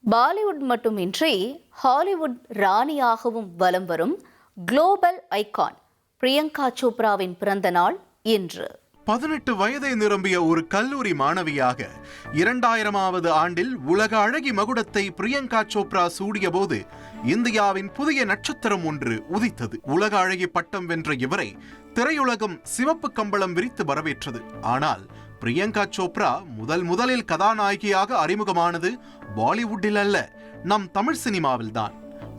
பாலிவுட் மட்டுமின்றி ஹாலிவுட் ராணியாகவும் வலம் வரும் குளோபல் ஐகான் பிரியங்கா சோப்ராவின் பிறந்த நாள் இன்று. 18 வயதை நிரம்பிய ஒரு கல்லூரி மாணவியாக 2000வது ஆண்டில் உலக அழகி மகுடத்தை பிரியங்கா சோப்ரா சூடிய போது இந்தியாவின் புதிய நட்சத்திரம் ஒன்று உதித்தது. உலக அழகி பட்டம் வென்ற இவரை திரையுலகம் சிவப்பு கம்பளம் விரித்து வரவேற்றது. ஆனால் பிரியங்கா சோப்ரா முதலில் கதாநாயகியாக அறிமுகமானது பாலிவுட்டில் அல்ல, நம் தமிழ் சினிமாவில் தான்.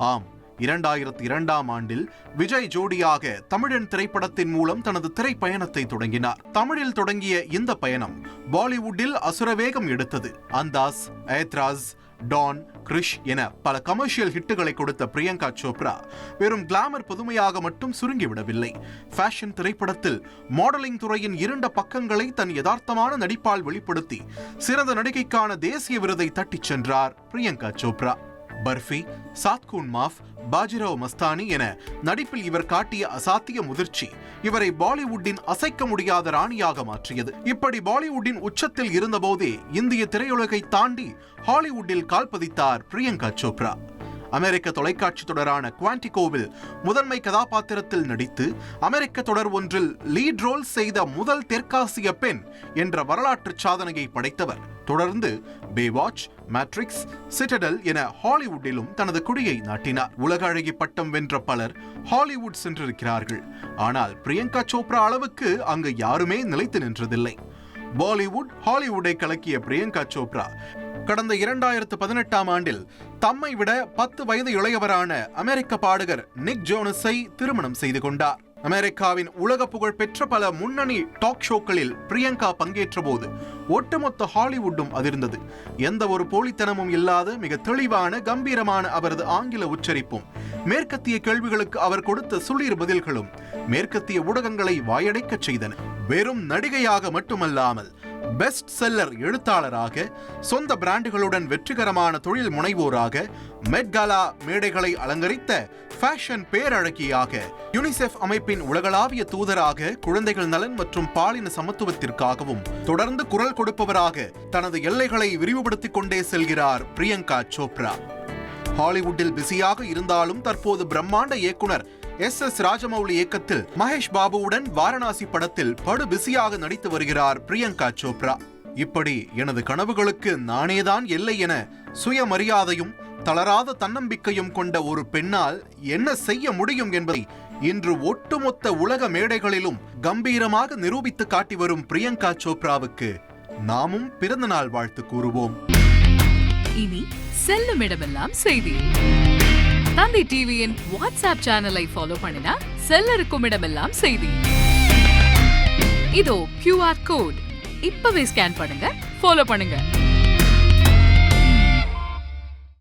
ஆம், 2002ஆம் ஆண்டில் விஜய் ஜோடியாக தமிழன் திரைப்படத்தின் மூலம் தனது திரைப்பயணத்தை தொடங்கினார். தமிழில் தொடங்கிய இந்த பயணம் பாலிவுட்டில் அசுரவேகம் எடுத்தது. அந்தாஸ், ஏத்ராஸ், டான், கிரிஷ் என பல கமர்ஷியல் ஹிட்டுகளை கொடுத்த பிரியங்கா சோப்ரா வெறும் கிளாமர் புதுமையாக மட்டும் சுருங்கிவிடவில்லை. ஃபேஷன் திரைப்படத்தில் மாடலிங் துறையின் இருண்ட பக்கங்களை தன் யதார்த்தமான நடிப்பால் வெளிப்படுத்தி சிறந்த நடிகைக்கான தேசிய விருதை தட்டிச் சென்றார் பிரியங்கா சோப்ரா. பர்ஃபி, சாத்கூன் மாஃப், பாஜிராவ் மஸ்தானி என நடிப்பில் இவர் காட்டிய அசாத்திய முதிர்ச்சி இவரை பாலிவுட்டின் அசைக்க முடியாத ராணியாக மாற்றியது. இப்படி பாலிவுட்டின் உச்சத்தில் இருந்தபோதே இந்திய திரையுலகை தாண்டி ஹாலிவுட்டில் கால் பதித்தார் பிரியங்கா சோப்ரா. அமெரிக்க தொலைக்காட்சி தொடரான குவான்டிகோவில் முதன்மை கதாபாத்திரத்தில் நடித்து அமெரிக்க தொடர் ஒன்றில் லீட் ரோல் செய்த முதல் தெற்காசிய பெண் என்ற வரலாற்று சாதனையை படைத்தவர். தொடர்ந்து பேவாட்ச், மேட்ரிக்ஸ், சிட்டடல் என ஹாலிவுட்டிலும் தனது குடியை நாட்டினார். உலக அழகி பட்டம் வென்ற பலர் ஹாலிவுட் சென்றிருக்கிறார்கள். ஆனால் பிரியங்கா சோப்ரா அளவுக்கு அங்கு யாருமே நிலைத்து நின்றதில்லை. பாலிவுட் ஹாலிவுட்டை கலக்கிய பிரியங்கா சோப்ரா கடந்த 2018ஆம் ஆண்டில் தம்மை விட 10 வயது இளையவரான அமெரிக்க பாடகர் நிக் ஜோனஸை திருமணம் செய்து கொண்டார். அமெரிக்காவின் உலக புகழ் பெற்ற பல முன்னணி டாக் ஷோக்களில் பிரியங்கா பங்கேற்ற போது ஒட்டுமொத்த ஹாலிவுட்டும் அதிர்ந்தது. எந்த ஒரு போலித்தனமும் இல்லாத மிக தெளிவான கம்பீரமான அவரது ஆங்கில உச்சரிப்பும் மேற்கத்திய கேள்விகளுக்கு அவர் கொடுத்த சுளீர் பதில்களும் மேற்கத்திய ஊடகங்களை வாயடைக்கச் செய்தன. வெறும் நடிகையாக மட்டுமல்லாமல் பெஸ்ட் செல்லர் எழுத்தாளராக, சொந்த பிராண்டுகளுடன் வெற்றிகரமான தொழில் முனைவோராக, மெட்காலா மேடைகளை அலங்கரித்த ஃபேஷன் பேரழகியாக, யுனிசெஃப் அமைப்பின் உலகளாவிய தூதராக, குழந்தைகள் நலன் மற்றும் பாலின சமத்துவத்திற்காகவும் தொடர்ந்து குரல் கொடுப்பவராக தனது எல்லைகளை விரிவுபடுத்திக் கொண்டே செல்கிறார் பிரியங்கா சோப்ரா. ஹாலிவுட்டில் பிஸியாக இருந்தாலும் தற்போது பிரம்மாண்ட இயக்குனர் S.S. ராஜமௌலி இயக்கத்தில் மகேஷ் பாபுவுடன் வாரணாசி படத்தில் படு பிஸியாக நடித்து வருகிறார் பிரியங்கா சோப்ரா. இப்படி எனது கனவுகளுக்கு நானேதான் எல்லை என சுயமரியாதையும் தளராத தன்னம்பிக்கையும் கொண்ட ஒரு பெண்ணால் என்ன செய்ய முடியும் என்பதை இன்று ஒட்டுமொத்த உலக மேடைகளிலும் கம்பீரமாக நிரூபித்து காட்டி வரும் பிரியங்கா சோப்ராவுக்கு நாமும் பிறந்த நாள் வாழ்த்து கூறுவோம். இனி செல்லும் இடமெல்லாம் செய்தி. தந்தி டிவியின் வாட்ஸ்அப் சேனலை ஃபாலோ பண்ணினா செல்ல இருக்கும் இடமெல்லாம் செய்தி. இதோ QR கோட், இப்பவே ஸ்கேன் பண்ணுங்க, ஃபாலோ பண்ணுங்க.